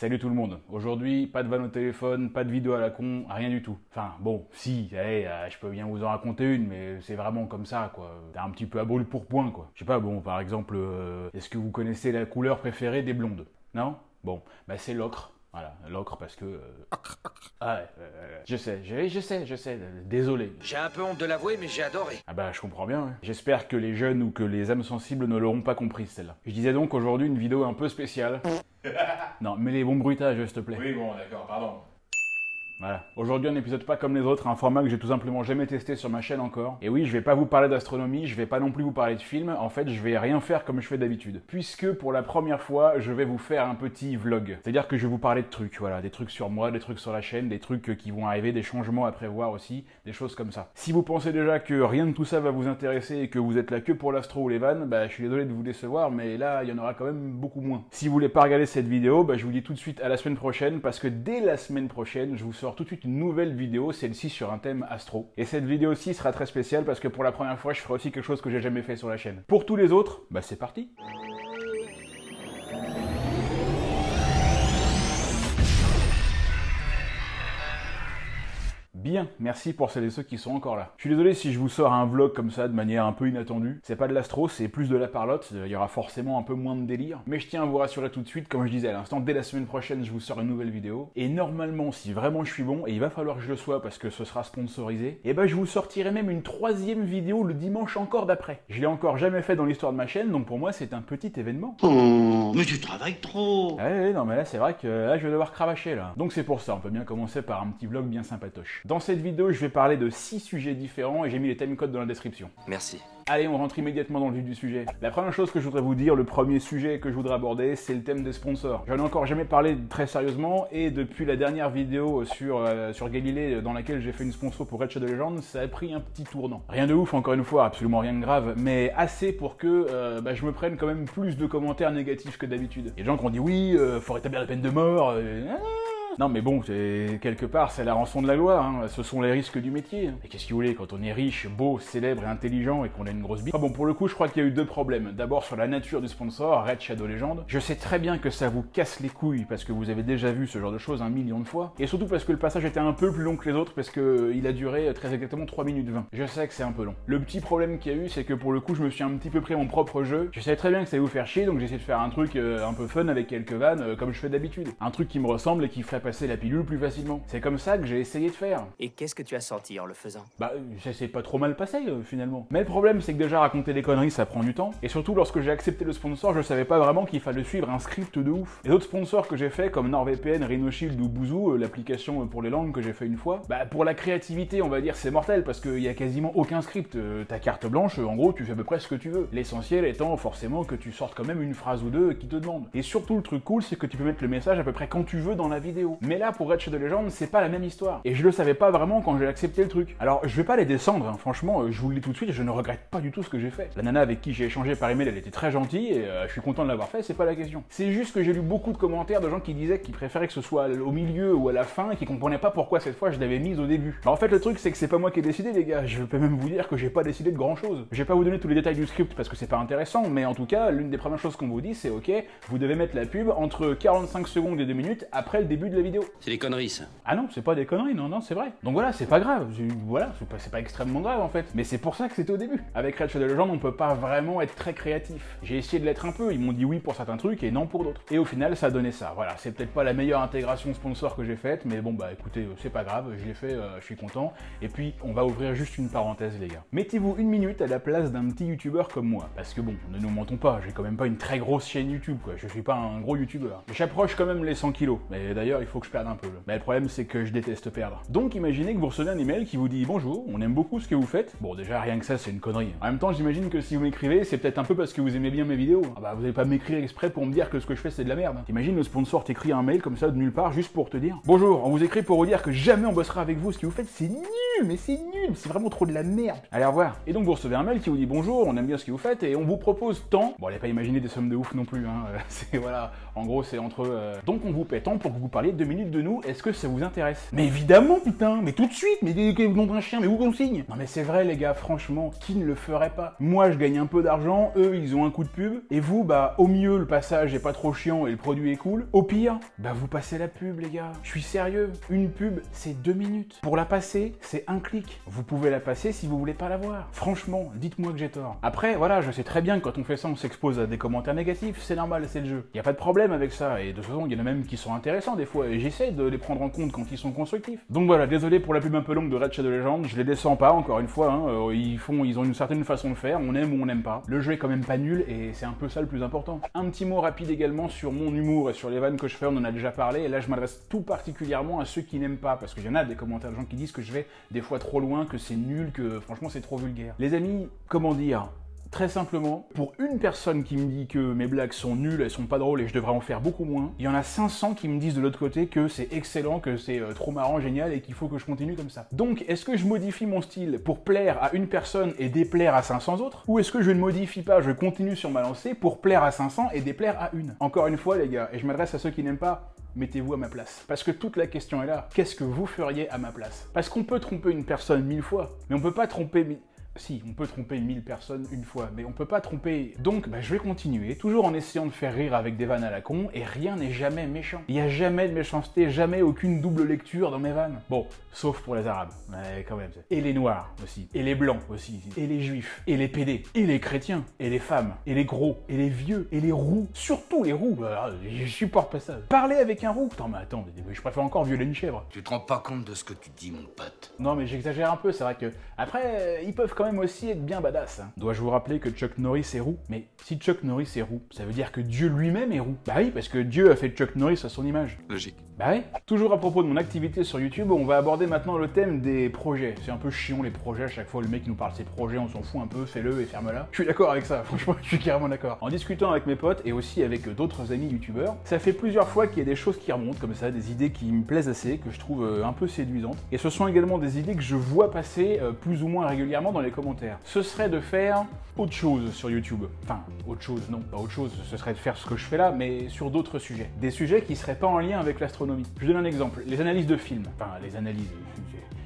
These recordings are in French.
Salut tout le monde. Aujourd'hui, pas de vanne au téléphone, pas de vidéo à la con, rien du tout. Enfin, bon, si, allez, je peux bien vous en raconter une, mais c'est vraiment comme ça, quoi. T'es un petit peu à brûle pour point, quoi. Je sais pas, bon, par exemple, est-ce que vous connaissez la couleur préférée des blondes? Non? Bon, bah c'est l'ocre. Voilà, l'ocre parce que... Ah ouais, je sais, désolé. J'ai un peu honte de l'avouer, mais j'ai adoré. Ah bah je comprends bien, ouais. J'espère que les jeunes ou que les âmes sensibles ne l'auront pas compris celle-là. Je disais donc aujourd'hui une vidéo un peu spéciale. Non, mets les bons bruitages s'il te plaît. Oui, bon, d'accord, pardon. Voilà. Aujourd'hui, un épisode pas comme les autres, un format que j'ai tout simplement jamais testé sur ma chaîne encore. Et oui, je vais pas vous parler d'astronomie, je vais pas non plus vous parler de films, en fait, je vais rien faire comme je fais d'habitude. Puisque pour la première fois, je vais vous faire un petit vlog. C'est-à-dire que je vais vous parler de trucs, voilà, des trucs sur moi, des trucs sur la chaîne, des trucs qui vont arriver, des changements à prévoir aussi, des choses comme ça. Si vous pensez déjà que rien de tout ça va vous intéresser et que vous êtes là que pour l'astro ou les vannes, bah je suis désolé de vous décevoir, mais là, il y en aura quand même beaucoup moins. Si vous voulez pas regarder cette vidéo, bah je vous dis tout de suite à la semaine prochaine, parce que dès la semaine prochaine, je vous sors tout de suite une nouvelle vidéo, celle-ci sur un thème astro. Et cette vidéo-ci sera très spéciale parce que pour la première fois, je ferai aussi quelque chose que j'ai jamais fait sur la chaîne. Pour tous les autres, bah c'est parti. Bien, merci pour celles et ceux qui sont encore là. Je suis désolé si je vous sors un vlog comme ça de manière un peu inattendue. C'est pas de l'astro, c'est plus de la parlotte, il y aura forcément un peu moins de délire. Mais je tiens à vous rassurer tout de suite, comme je disais à l'instant, dès la semaine prochaine, je vous sors une nouvelle vidéo. Et normalement, si vraiment je suis bon, et il va falloir que je le sois parce que ce sera sponsorisé, et ben je vous sortirai même une troisième vidéo le dimanche encore d'après. Je l'ai encore jamais fait dans l'histoire de ma chaîne, donc pour moi c'est un petit événement. Oh, mais tu travailles trop. Ouais, non mais là c'est vrai que là je vais devoir cravacher là. Donc c'est pour ça, on peut bien commencer par un petit vlog bien sympatoche. Dans cette vidéo, je vais parler de 6 sujets différents et j'ai mis les timecodes dans la description. Merci. Allez, on rentre immédiatement dans le vif du sujet. La première chose que je voudrais vous dire, le premier sujet que je voudrais aborder, c'est le thème des sponsors. J'en ai encore jamais parlé très sérieusement, et depuis la dernière vidéo sur Galilée, dans laquelle j'ai fait une sponsor pour Red Shadow Legends, ça a pris un petit tournant. Rien de ouf, encore une fois, absolument rien de grave, mais assez pour que je me prenne quand même plus de commentaires négatifs que d'habitude. Il y a des gens qui ont dit oui, faut rétablir la peine de mort, non mais bon, quelque part c'est la rançon de la loi, hein. Ce sont les risques du métier. Et qu'est-ce que vous voulez, quand on est riche, beau, célèbre et intelligent et qu'on a une grosse bite. Ah bon, pour le coup, je crois qu'il y a eu deux problèmes. D'abord sur la nature du sponsor, Red Shadow Legends. Je sais très bien que ça vous casse les couilles parce que vous avez déjà vu ce genre de choses 1 million de fois. Et surtout parce que le passage était un peu plus long que les autres parce que il a duré très exactement 3 minutes 20. Je sais que c'est un peu long. Le petit problème qu'il y a eu, c'est que pour le coup, je me suis un petit peu pris mon propre jeu. Je savais très bien que ça allait vous faire chier, donc j'ai essayé de faire un truc un peu fun avec quelques vannes, comme je fais d'habitude. Un truc qui me ressemble et qui ferait passer la pilule plus facilement. C'est comme ça que j'ai essayé de faire. Et qu'est-ce que tu as senti en le faisant? Bah, ça s'est pas trop mal passé finalement. Mais le problème, c'est que déjà raconter des conneries, ça prend du temps. Et surtout, lorsque j'ai accepté le sponsor, je savais pas vraiment qu'il fallait suivre un script de ouf. Les autres sponsors que j'ai fait, comme NordVPN, RhinoShield ou Bouzou, l'application pour les langues que j'ai fait une fois, bah pour la créativité, on va dire, c'est mortel parce qu'il y a quasiment aucun script. Ta carte blanche, en gros, tu fais à peu près ce que tu veux. L'essentiel étant forcément que tu sortes quand même une phrase ou deux qui te demande. Et surtout, le truc cool, c'est que tu peux mettre le message à peu près quand tu veux dans la vidéo. Mais là, pour Red Shadow Legends, c'est pas la même histoire. Et je le savais pas vraiment quand j'ai accepté le truc. Alors, je vais pas les descendre, hein. Franchement, je vous le dis tout de suite, je ne regrette pas du tout ce que j'ai fait. La nana avec qui j'ai échangé par email, elle était très gentille et je suis content de l'avoir fait, c'est pas la question. C'est juste que j'ai lu beaucoup de commentaires de gens qui disaient qu'ils préféraient que ce soit au milieu ou à la fin et qui comprenaient pas pourquoi cette fois je l'avais mise au début. Bah, en fait, le truc, c'est que c'est pas moi qui ai décidé, les gars. Je peux même vous dire que j'ai pas décidé de grand chose. Je vais pas vous donner tous les détails du script parce que c'est pas intéressant, mais en tout cas, l'une des premières choses qu'on vous dit, c'est ok, vous devez mettre la pub entre 45 secondes et 2 minutes après le début de la vidéo. C'est des conneries, ça. Ah non, c'est pas des conneries, non, c'est vrai. Donc voilà, c'est pas grave, voilà, c'est pas extrêmement grave en fait. Mais c'est pour ça que c'était au début. Avec Red Shadow Legends, on peut pas vraiment être très créatif. J'ai essayé de l'être un peu, ils m'ont dit oui pour certains trucs et non pour d'autres. Et au final, ça a donné ça. Voilà, c'est peut-être pas la meilleure intégration sponsor que j'ai faite, mais bon bah écoutez, c'est pas grave, je l'ai fait, je suis content. Et puis, on va ouvrir juste une parenthèse les gars. Mettez-vous 1 minute à la place d'un petit youtubeur comme moi. Parce que bon, ne nous mentons pas, j'ai quand même pas une très grosse chaîne YouTube quoi, je suis pas un gros youtubeur. J'approche quand même les 100 kilos, mais d'ailleurs il faut que je perde un peu. Mais le problème c'est que je déteste perdre. Donc imaginez que vous recevez un email qui vous dit bonjour, on aime beaucoup ce que vous faites. Bon déjà rien que ça c'est une connerie. En même temps j'imagine que si vous m'écrivez c'est peut-être un peu parce que vous aimez bien mes vidéos. Ah bah vous allez pas m'écrire exprès pour me dire que ce que je fais c'est de la merde. T'imagines le sponsor t'écrit un mail comme ça de nulle part juste pour te dire bonjour, on vous écrit pour vous dire que jamais on bossera avec vous, ce que vous faites c'est nul, mais c'est nul, c'est vraiment trop de la merde. Allez au revoir. Et donc vous recevez un mail qui vous dit bonjour, on aime bien ce que vous faites et on vous propose tant. Bon allez pas imaginer des sommes de ouf non plus hein. C'est voilà, en gros c'est entre donc on vous paie tant pour que vous parliez 2 minutes de nous, est-ce que ça vous intéresse? Mais évidemment, putain, mais tout de suite, mais nom d'un chien, mais où qu'on signe? Non mais c'est vrai les gars, franchement, qui ne le ferait pas? Moi je gagne un peu d'argent, eux ils ont un coup de pub, et vous, bah au mieux le passage est pas trop chiant et le produit est cool, au pire, bah vous passez la pub les gars. Je suis sérieux, une pub c'est 2 minutes. Pour la passer, c'est un clic. Vous pouvez la passer si vous voulez pas la voir. Franchement, dites-moi que j'ai tort. Après, voilà, je sais très bien que quand on fait ça, on s'expose à des commentaires négatifs, c'est normal, c'est le jeu. Y a pas de problème avec ça, et de toute façon, il y en a même qui sont intéressants des fois, et j'essaie de les prendre en compte quand ils sont constructifs. Donc voilà, désolé pour la pub un peu longue de Raid Shadow Legends, je les descends pas, encore une fois, hein, ils ont une certaine façon de faire, on aime ou on n'aime pas. Le jeu est quand même pas nul, et c'est un peu ça le plus important. Un petit mot rapide également sur mon humour et sur les vannes que je fais, on en a déjà parlé, et là je m'adresse tout particulièrement à ceux qui n'aiment pas, parce qu'il y en a des commentaires de gens qui disent que je vais des fois trop loin, que c'est nul, que franchement c'est trop vulgaire. Les amis, comment dire ? Très simplement, pour une personne qui me dit que mes blagues sont nulles, elles sont pas drôles et je devrais en faire beaucoup moins, il y en a 500 qui me disent de l'autre côté que c'est excellent, que c'est trop marrant, génial et qu'il faut que je continue comme ça. Donc, est-ce que je modifie mon style pour plaire à une personne et déplaire à 500 autres? Ou est-ce que je ne modifie pas, je continue sur ma lancée pour plaire à 500 et déplaire à une? Encore une fois les gars, et je m'adresse à ceux qui n'aiment pas, mettez-vous à ma place. Parce que toute la question est là, qu'est-ce que vous feriez à ma place? Parce qu'on peut tromper une personne 1000 fois, mais on peut pas tromper... Si, on peut tromper 1000 personnes une fois, mais on peut pas tromper... Donc, bah, je vais continuer, toujours en essayant de faire rire avec des vannes à la con, et rien n'est jamais méchant. Il y a jamais de méchanceté, jamais aucune double lecture dans mes vannes. Bon, sauf pour les arabes, mais quand même. Et les noirs aussi, et les blancs aussi, et les juifs, et les pédés, et les chrétiens, et les femmes, et les gros, et les vieux, et les roux. Surtout les roux, je supporte pas ça. Parler avec un roux, attends, je préfère encore violer une chèvre. Tu te rends pas compte de ce que tu dis, mon pote? Non mais j'exagère un peu, c'est vrai que... Après, ils peuvent quand même aussi être bien badass. Hein. Dois-je vous rappeler que Chuck Norris est roux? Mais si Chuck Norris est roux, ça veut dire que Dieu lui-même est roux. Bah oui, parce que Dieu a fait Chuck Norris à son image. Logique. Bah oui. Toujours à propos de mon activité sur YouTube, on va aborder maintenant le thème des projets. C'est un peu chiant les projets, à chaque fois le mec nous parle de ses projets, on s'en fout un peu, fais-le et ferme-la. Je suis d'accord avec ça, franchement, je suis carrément d'accord. En discutant avec mes potes et aussi avec d'autres amis youtubeurs, ça fait plusieurs fois qu'il y a des choses qui remontent comme ça, des idées qui me plaisent assez, que je trouve un peu séduisantes. Et ce sont également des idées que je vois passer plus ou moins régulièrement dans les commentaires. Ce serait de faire autre chose sur YouTube. Enfin, autre chose, non, pas autre chose, ce serait de faire ce que je fais là, mais sur d'autres sujets. Des sujets qui seraient pas en lien avec l'astronomie. Je donne un exemple, les analyses de films. Enfin, les analyses...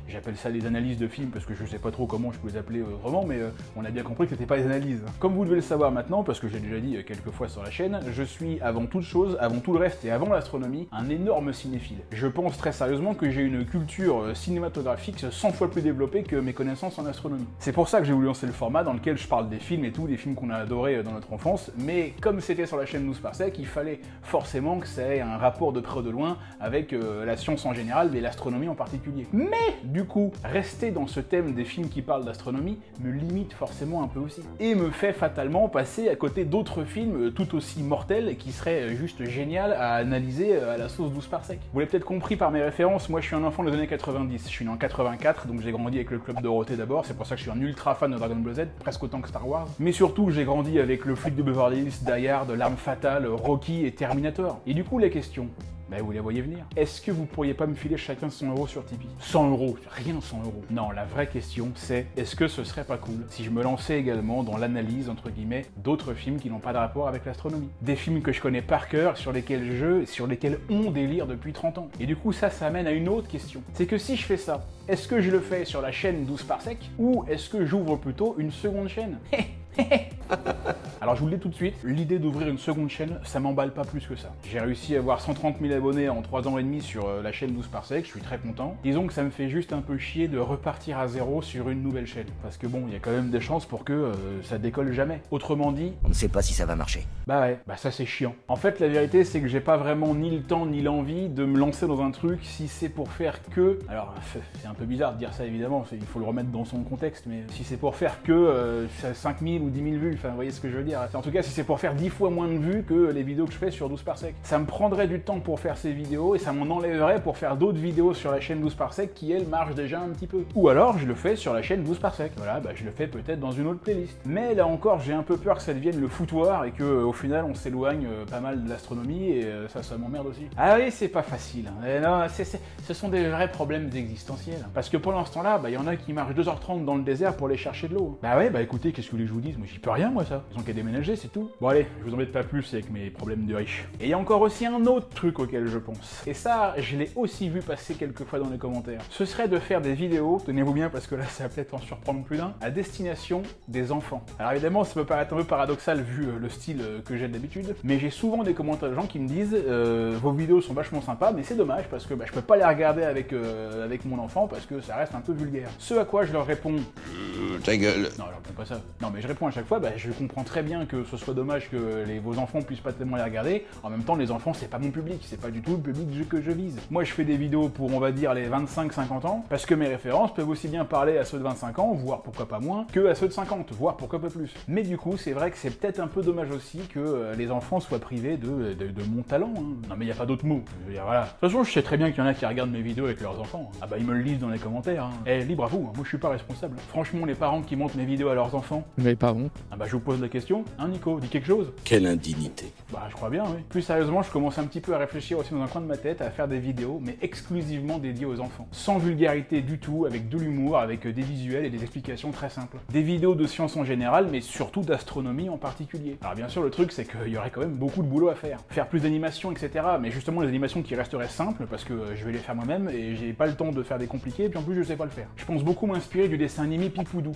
J'appelle ça les analyses de films parce que je sais pas trop comment je peux les appeler autrement, mais on a bien compris que c'était pas des analyses. Comme vous devez le savoir maintenant, parce que j'ai déjà dit quelques fois sur la chaîne, je suis avant toute chose, avant tout le reste et avant l'astronomie, un énorme cinéphile. Je pense très sérieusement que j'ai une culture cinématographique 100 fois plus développée que mes connaissances en astronomie. C'est pour ça que j'ai voulu lancer le format dans lequel je parle des films et tout, des films qu'on a adorés dans notre enfance, mais comme c'était sur la chaîne News Parsec, il fallait forcément que ça ait un rapport de près ou de loin avec la science en général, mais l'astronomie en particulier. Mais du coup, rester dans ce thème des films qui parlent d'astronomie me limite forcément un peu aussi. Et me fait fatalement passer à côté d'autres films tout aussi mortels qui seraient juste génial à analyser à la sauce 12 parsec. Vous l'avez peut-être compris par mes références, moi je suis un enfant des années 90. Je suis né en 84, donc j'ai grandi avec le Club Dorothée d'abord, c'est pour ça que je suis un ultra fan de Dragon Ball Z, presque autant que Star Wars. Mais surtout, j'ai grandi avec le flic de Beverly Hills, Die Hard, L'Arme Fatale, Rocky et Terminator. Et du coup, les questions... Ben vous les voyez venir. Est-ce que vous pourriez pas me filer chacun 100 € sur Tipeee? 100 €, rien 100 €. Non, la vraie question c'est, est-ce que ce serait pas cool si je me lançais également dans l'analyse, entre guillemets, d'autres films qui n'ont pas de rapport avec l'astronomie? Des films que je connais par cœur, sur lesquels on délire depuis 30 ans. Et du coup ça amène à une autre question. C'est que si je fais ça, est-ce que je le fais sur la chaîne 12 parsec ou est-ce que j'ouvre plutôt une seconde chaîne? Alors je vous le dis tout de suite, l'idée d'ouvrir une seconde chaîne, ça m'emballe pas plus que ça. J'ai réussi à avoir 130 000 abonnés en 3 ans et demi sur la chaîne 12 parsec, je suis très content. Disons que ça me fait juste un peu chier de repartir à zéro sur une nouvelle chaîne. Parce que bon, il y a quand même des chances pour que ça décolle jamais. Autrement dit... On ne sait pas si ça va marcher. Bah ouais, bah ça c'est chiant. En fait, la vérité c'est que j'ai pas vraiment ni le temps ni l'envie de me lancer dans un truc si c'est pour faire que... Alors, c'est un peu bizarre de dire ça évidemment, il faut le remettre dans son contexte, mais si c'est pour faire que 5 000 ou 10 000 vues, enfin vous voyez ce que je veux dire. En tout cas, si c'est pour faire 10 fois moins de vues que les vidéos que je fais sur 12 parsec. Ça me prendrait du temps pour faire ces vidéos et ça m'en enlèverait pour faire d'autres vidéos sur la chaîne 12 parsec qui, elle, marche déjà un petit peu. Ou alors, je le fais sur la chaîne 12 parsec. Voilà, bah je le fais peut-être dans une autre playlist. Mais là encore, j'ai un peu peur que ça devienne le foutoir et que au final, on s'éloigne pas mal de l'astronomie et ça m'emmerde aussi. Ah oui, c'est pas facile. Et non, ce sont des vrais problèmes existentiels. Parce que pendant ce temps-là, bah il y en a qui marchent 2h30 dans le désert pour aller chercher de l'eau. Bah ouais, bah écoutez, qu'est-ce que vous voulez que je vous dise? Moi, j'y peux rien. rien moi ça, ils ont qu'à déménager, c'est tout. Bon allez, je vous embête pas plus avec mes problèmes de riches. Et il y a encore aussi un autre truc auquel je pense. Et ça, je l'ai aussi vu passer quelques fois dans les commentaires. Ce serait de faire des vidéos, tenez-vous bien parce que là ça va peut-être en surprendre plus d'un, à destination des enfants. Alors évidemment, ça peut paraître un peu paradoxal vu le style que j'ai d'habitude, mais j'ai souvent des commentaires de gens qui me disent vos vidéos sont vachement sympas, mais c'est dommage parce que je peux pas les regarder avec mon enfant parce que ça reste un peu vulgaire. Ce à quoi je leur réponds ta gueule. Non, je réponds pas ça. Non, mais je réponds à chaque fois, je comprends très bien que ce soit dommage que vos enfants puissent pas tellement les regarder. En même temps, les enfants, c'est pas mon public, c'est pas du tout le public que je vise. Moi, je fais des vidéos pour, on va dire, les 25-50 ans, parce que mes références peuvent aussi bien parler à ceux de 25 ans, voire pourquoi pas moins, que à ceux de 50, voire pourquoi pas plus. Mais du coup, c'est vrai que c'est peut-être un peu dommage aussi que les enfants soient privés de mon talent. Hein. Non, mais il y a pas d'autre mot. Je veux dire, voilà. De toute façon, je sais très bien qu'il y en a qui regardent mes vidéos avec leurs enfants. Ah bah, ils me le lisent dans les commentaires. Hein. Eh, libre à vous, hein. Moi, je suis pas responsable. Franchement, les parents qui montrent mes vidéos à leurs enfants. Mais pas honte. Ah bah, je vous pose la question. Hein, Nico, dis quelque chose. Quelle indignité. Bah, je crois bien, oui. Plus sérieusement, je commence un petit peu à réfléchir aussi dans un coin de ma tête à faire des vidéos, mais exclusivement dédiées aux enfants. Sans vulgarité du tout, avec de l'humour, avec des visuels et des explications très simples. Des vidéos de science en général, mais surtout d'astronomie en particulier. Alors bien sûr, le truc, c'est qu'il y aurait quand même beaucoup de boulot à faire. Faire plus d'animations, etc. Mais justement, les animations qui resteraient simples, parce que je vais les faire moi-même, et j'ai pas le temps de faire des compliqués, et puis en plus, je sais pas le faire. Je pense beaucoup m'inspirer du dessin animé Pipoudou.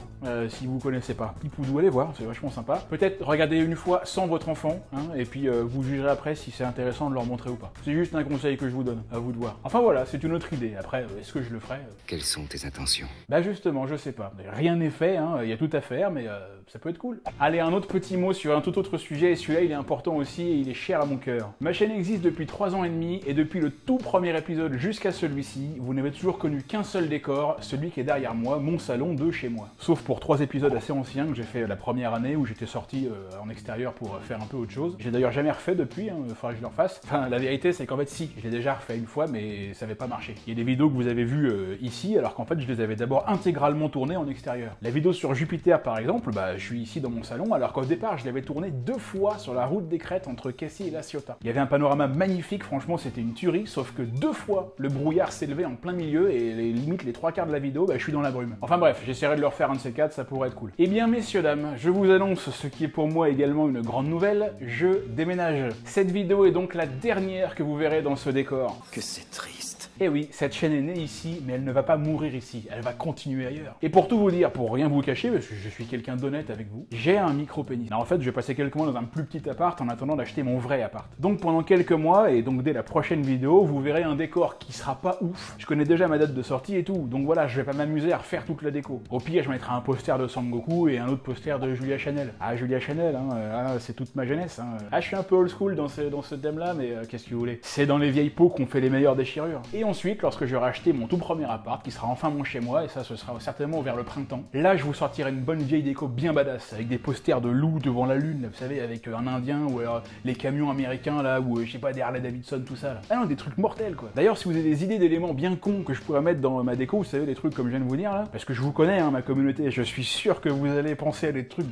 Si vous connaissez pas Pipoudou, allez voir, c'est vachement sympa. Peut-être regardez une fois sans votre enfant, hein, et puis vous jugerez après si c'est intéressant de leur montrer ou pas. C'est juste un conseil que je vous donne, à vous de voir. Enfin voilà, c'est une autre idée. Après, est-ce que je le ferai Quelles sont tes intentions? Bah justement, je sais pas. Rien n'est fait, hein, y a tout à faire, mais ça peut être cool. Allez, un autre petit mot sur un tout autre sujet, et celui-là il est important aussi et il est cher à mon cœur. Ma chaîne existe depuis 3 ans et demi, et depuis le tout premier épisode jusqu'à celui-ci, vous n'avez toujours connu qu'un seul décor, celui qui est derrière moi, mon salon de chez moi. Sauf pour 3 épisodes assez anciens que j'ai fait la première année où j'étais sorti en extérieur pour faire un peu autre chose. J'ai d'ailleurs jamais refait depuis, hein, faudrait que je le refasse. Enfin, la vérité c'est qu'en fait si, je l'ai déjà refait une fois, mais ça avait pas marché. Il y a des vidéos que vous avez vues ici, alors qu'en fait je les avais d'abord intégralement tournées en extérieur. La vidéo sur Jupiter par exemple, bah je suis ici dans mon salon, alors qu'au départ je l'avais tournée 2 fois sur la route des Crêtes entre Cassis et La Ciotat. Il y avait un panorama magnifique, franchement c'était une tuerie, sauf que 2 fois le brouillard s'est levé en plein milieu et limite les 3 quarts de la vidéo, bah je suis dans la brume. Enfin bref, j'essaierai de le refaire un de ces 4, ça pourrait être cool. Eh bien messieurs dames, je vous annonce ce qui est pour moi également une grande nouvelle, je déménage. Cette vidéo est donc la dernière que vous verrez dans ce décor. Que c'est triste. Eh oui, cette chaîne est née ici, mais elle ne va pas mourir ici, elle va continuer ailleurs. Et pour tout vous dire, pour rien vous cacher, parce que je suis quelqu'un d'honnête avec vous, j'ai un micro-pénis. En fait, je vais passer quelques mois dans un plus petit appart en attendant d'acheter mon vrai appart. Donc pendant quelques mois, et donc dès la prochaine vidéo, vous verrez un décor qui sera pas ouf. Je connais déjà ma date de sortie et tout, donc voilà, je vais pas m'amuser à refaire toute la déco. Au pire, je mettrai un poster de Sangoku et un autre poster de Julia Chanel. Ah, Julia Chanel, hein, c'est toute ma jeunesse. Hein. Ah, je suis un peu old school dans ce thème-là, mais qu'est-ce que vous voulez? C'est dans les vieilles peaux qu'on fait les meilleures déchirures. Et ensuite, lorsque j'aurai acheté mon tout premier appart, qui sera enfin mon chez moi, et ça ce sera certainement vers le printemps, là je vous sortirai une bonne vieille déco bien badass, avec des posters de loups devant la lune, là, vous savez, avec un indien, ou alors les camions américains là, ou je sais pas, des Harley Davidson, tout ça là. Ah non, des trucs mortels quoi. D'ailleurs, si vous avez des idées d'éléments bien cons que je pourrais mettre dans ma déco, vous savez, des trucs comme je viens de vous dire là, parce que je vous connais, hein, ma communauté, je suis sûr que vous allez penser à des trucs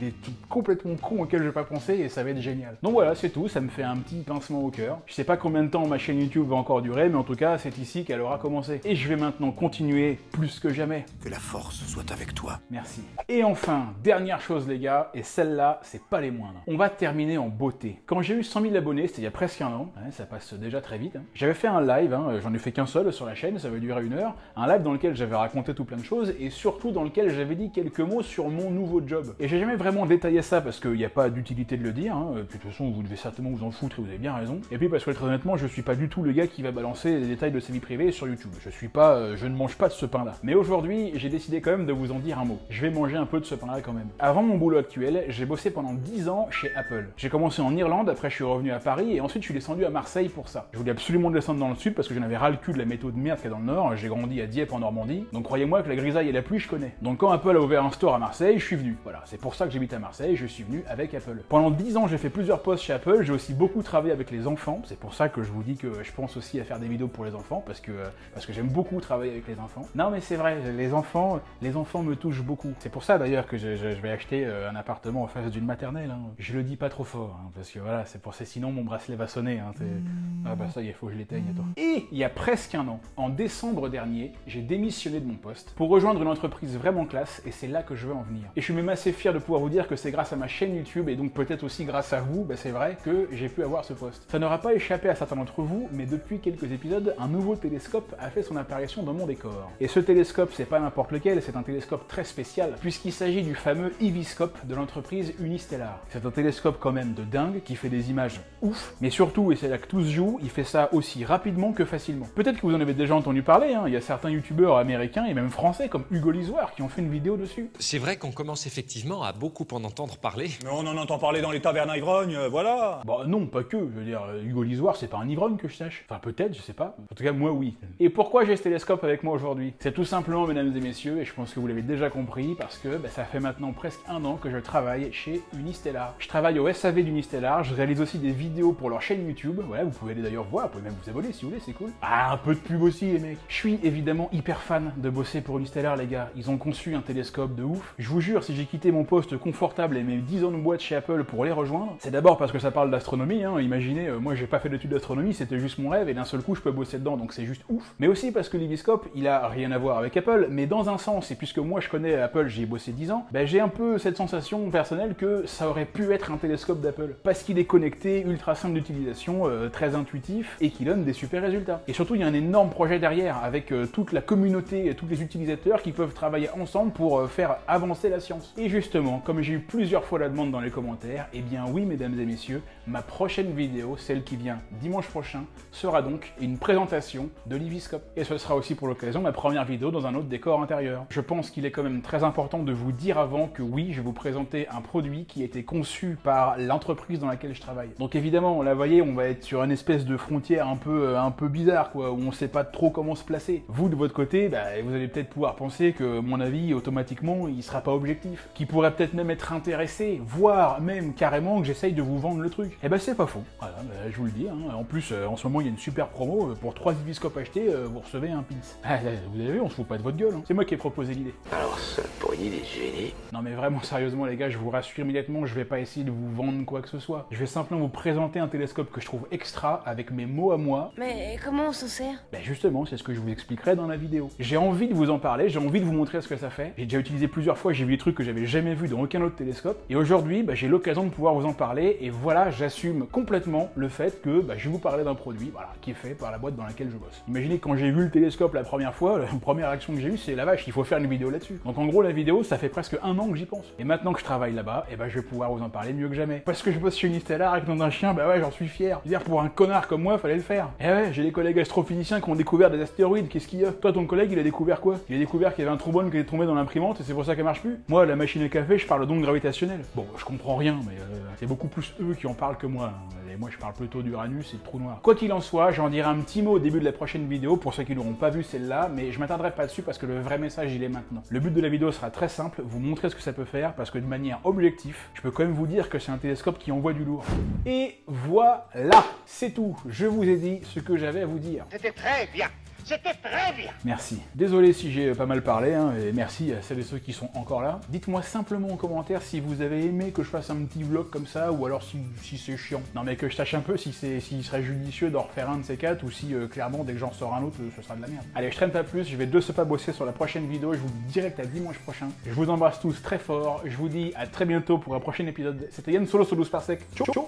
complètement cons auxquels je vais pas penser, et ça va être génial. Donc voilà, c'est tout, ça me fait un petit pincement au cœur. Je sais pas combien de temps ma chaîne YouTube va encore durer, mais en tout cas, c'est ici qu'elle aura commencé. Et je vais maintenant continuer plus que jamais. Que la force soit avec toi. Merci. Et enfin, dernière chose les gars, et celle-là, c'est pas les moindres. On va terminer en beauté. Quand j'ai eu 100 000 abonnés, c'était il y a presque un an, ça passe déjà très vite, j'avais fait un live, j'en ai fait qu'un seul sur la chaîne, ça va durer 1 heure, un live dans lequel j'avais raconté tout plein de choses, et surtout dans lequel j'avais dit quelques mots sur mon nouveau job. Et j'ai jamais vraiment détaillé ça parce qu'il n'y a pas d'utilité de le dire, puis de toute façon vous devez certainement vous en foutre et vous avez bien raison. Et puis parce que très honnêtement, je suis pas du tout le gars qui va balancer les détails de sa vie privée sur YouTube. Je ne mange pas de ce pain-là. Mais aujourd'hui, j'ai décidé quand même de vous en dire un mot. Je vais manger un peu de ce pain-là quand même. Avant mon boulot actuel, j'ai bossé pendant 10 ans chez Apple. J'ai commencé en Irlande, après je suis revenu à Paris, et ensuite je suis descendu à Marseille pour ça. Je voulais absolument descendre dans le sud parce que j'en avais ras le cul de la météo de merde qu'il y a dans le nord. J'ai grandi à Dieppe en Normandie, donc croyez-moi que la grisaille et la pluie je connais. Donc quand Apple a ouvert un store à Marseille, je suis venu. Voilà, c'est pour ça que j'habite à Marseille, je suis venu avec Apple. Pendant 10 ans, j'ai fait plusieurs postes chez Apple, j'ai aussi beaucoup travaillé avec les enfants, c'est pour ça que je vous dis que je pense aussi à faire des vidéos pour les enfants, parce parce que j'aime beaucoup travailler avec les enfants. Non mais c'est vrai, les enfants me touchent beaucoup. C'est pour ça d'ailleurs que je vais acheter un appartement en face d'une maternelle. Hein. Je le dis pas trop fort, hein, parce que voilà, c'est pour ça, sinon mon bracelet va sonner. Hein, ah bah ça, il faut que je l'éteigne, attends. Et il y a presque un an, en décembre dernier, j'ai démissionné de mon poste pour rejoindre une entreprise vraiment classe, et c'est là que je veux en venir. Et je suis même assez fier de pouvoir vous dire que c'est grâce à ma chaîne YouTube, et donc peut-être aussi grâce à vous, bah c'est vrai, que j'ai pu avoir ce poste. Ça n'aura pas échappé à certains d'entre vous, mais depuis quelques épisodes, un nouveau télescope a fait son apparition dans mon décor. Et ce télescope, c'est pas n'importe lequel, c'est un télescope très spécial, puisqu'il s'agit du fameux Eevee-Scope de l'entreprise Unistellar. C'est un télescope quand même de dingue, qui fait des images ouf, mais surtout, et c'est là que tout se joue, il fait ça aussi rapidement que facilement. Peut-être que vous en avez déjà entendu parler, hein, il y a certains youtubeurs américains et même français comme Hugo Lisoire qui ont fait une vidéo dessus. C'est vrai qu'on commence effectivement à beaucoup en entendre parler. Mais on en entend parler dans les tavernes à ivrognes, voilà. Bah non, pas que, je veux dire, Hugo Lisoire c'est pas un ivrogne que je sache. Enfin peut-être, je sais pas. En tout cas moi oui. Et pourquoi j'ai ce télescope avec moi aujourd'hui? C'est tout simplement, mesdames et messieurs, et je pense que vous l'avez déjà compris, parce que ça fait maintenant presque un an que je travaille chez Unistellar. Je travaille au SAV d'Unistellar, je réalise aussi des vidéos pour leur chaîne YouTube, voilà, vous pouvez aller d'ailleurs voir, vous pouvez même vous abonner si vous voulez, c'est cool. Ah, un peu de pub aussi les mecs. Je suis évidemment hyper fan de bosser pour Unistellar les gars, ils ont conçu un télescope de ouf. Je vous jure, si j'ai quitté mon poste confortable et mes 10 ans de boîte chez Apple pour les rejoindre, c'est d'abord parce que ça parle d'astronomie, hein. Imaginez, moi j'ai pas fait d'études d'astronomie, c'était juste mon rêve et d'un seul coup je peux bosser dedans, donc c'est juste ouf. Mais aussi parce que l'Eevee-Scope, il a rien à voir avec Apple, mais dans un sens, et puisque moi je connais Apple, j'y ai bossé 10 ans, j'ai un peu cette sensation personnelle que ça aurait pu être un télescope d'Apple. Parce qu'il est connecté, ultra simple d'utilisation, très intuitif, et qui donne des super résultats. Et surtout, il y a un énorme projet derrière, avec toute la communauté et tous les utilisateurs qui peuvent travailler ensemble pour faire avancer la science. Et justement, comme j'ai eu plusieurs fois la demande dans les commentaires, eh bien oui, mesdames et messieurs, ma prochaine vidéo, celle qui vient dimanche prochain, sera donc une présentation de l'Eevee-Scope. Et ce sera aussi pour l'occasion ma première vidéo dans un autre décor intérieur. Je pense qu'il est quand même très important de vous dire avant que oui, je vais vous présenter un produit qui a été conçu par l'entreprise dans laquelle je travaille. Donc évidemment, là, vous voyez, on va être sur une espèce de frontière un peu bizarre, quoi, où on sait pas trop comment se placer. Vous, de votre côté, vous allez peut-être pouvoir penser que mon avis, automatiquement, il sera pas objectif, qu'il pourrait peut-être même être intéressé, voire même carrément que j'essaye de vous vendre le truc. Eh ben c'est pas faux. Voilà, je vous le dis, hein. En plus, en ce moment, il y a une super promo, pour 3 Eevee-Scopes achetés, vous recevez un pins. Ah, vous avez vu, on se fout pas de votre gueule, hein. C'est moi qui ai proposé l'idée. Alors ça, pour une idée de génie. Non mais vraiment, sérieusement les gars, je vous rassure immédiatement, je vais pas essayer de vous vendre quoi que ce soit. Je vais simplement vous présenter un télescope que je trouve extra, avec mes mots à moi. Mais comment on s'en sert? Justement, c'est ce que je vous expliquerai dans la vidéo. J'ai envie de vous en parler, j'ai envie de vous montrer ce que ça fait. J'ai déjà utilisé plusieurs fois, j'ai vu des trucs que j'avais jamais vus dans aucun autre télescope. Et aujourd'hui, j'ai l'occasion de pouvoir vous en parler. Et voilà, j'assume complètement le fait que je vais vous parler d'un produit, voilà, qui est fait par la boîte dans laquelle je bosse. Imaginez quand j'ai vu le télescope la première fois, la première réaction que j'ai eue, c'est la vache, il faut faire une vidéo là-dessus. Donc en gros, la vidéo, ça fait presque un an que j'y pense. Et maintenant que je travaille là-bas, je vais pouvoir vous en parler mieux que jamais. Parce que je bosse chez Unistellar avec le nom d'un chien, ouais, j'en suis fier. Je veux dire, pour un connard comme moi, fallait le faire. Et ouais, j'ai des collègues astrophysiciens qui ont découvert des astéroïdes, qu'est-ce qu'il y a? Toi, ton collègue, il a découvert quoi? Il a découvert qu'il y avait un trombone qui était tombé dans l'imprimante et c'est pour ça qu'elle marche plus? Moi, la machine à café, je parle d'ondes gravitationnelles. Bon, je comprends rien, mais c'est beaucoup plus eux qui en parlent que moi. Et moi, je parle plutôt d'Uranus et de trou noir. Quoi qu'il en soit, j'en dirai un petit mot au début de la prochaine vidéo pour ceux qui n'auront pas vu celle-là, mais je m'attarderai pas dessus parce que le vrai message, il est maintenant. Le but de la vidéo sera très simple, vous montrer ce que ça peut faire parce que de manière objective, je peux quand même vous dire que c'est un télescope qui envoie du lourd. Et voilà, c'est tout. Je vous ai dit ce que j'avais à vous dire. C'était très bien. C'était très bien. Merci. Désolé si j'ai pas mal parlé, hein, et merci à celles et ceux qui sont encore là. Dites-moi simplement en commentaire si vous avez aimé que je fasse un petit vlog comme ça, ou alors si c'est chiant. Non mais que je sache un peu s'il serait judicieux d'en refaire un de ces quatre, ou si clairement dès que j'en sors un autre, ce sera de la merde. Allez, je traîne pas plus, je vais de ce pas bosser sur la prochaine vidéo, je vous dis direct à dimanche prochain. Je vous embrasse tous très fort, je vous dis à très bientôt pour un prochain épisode. C'était Yann Solo sur 12 par sec. Ciao ciao.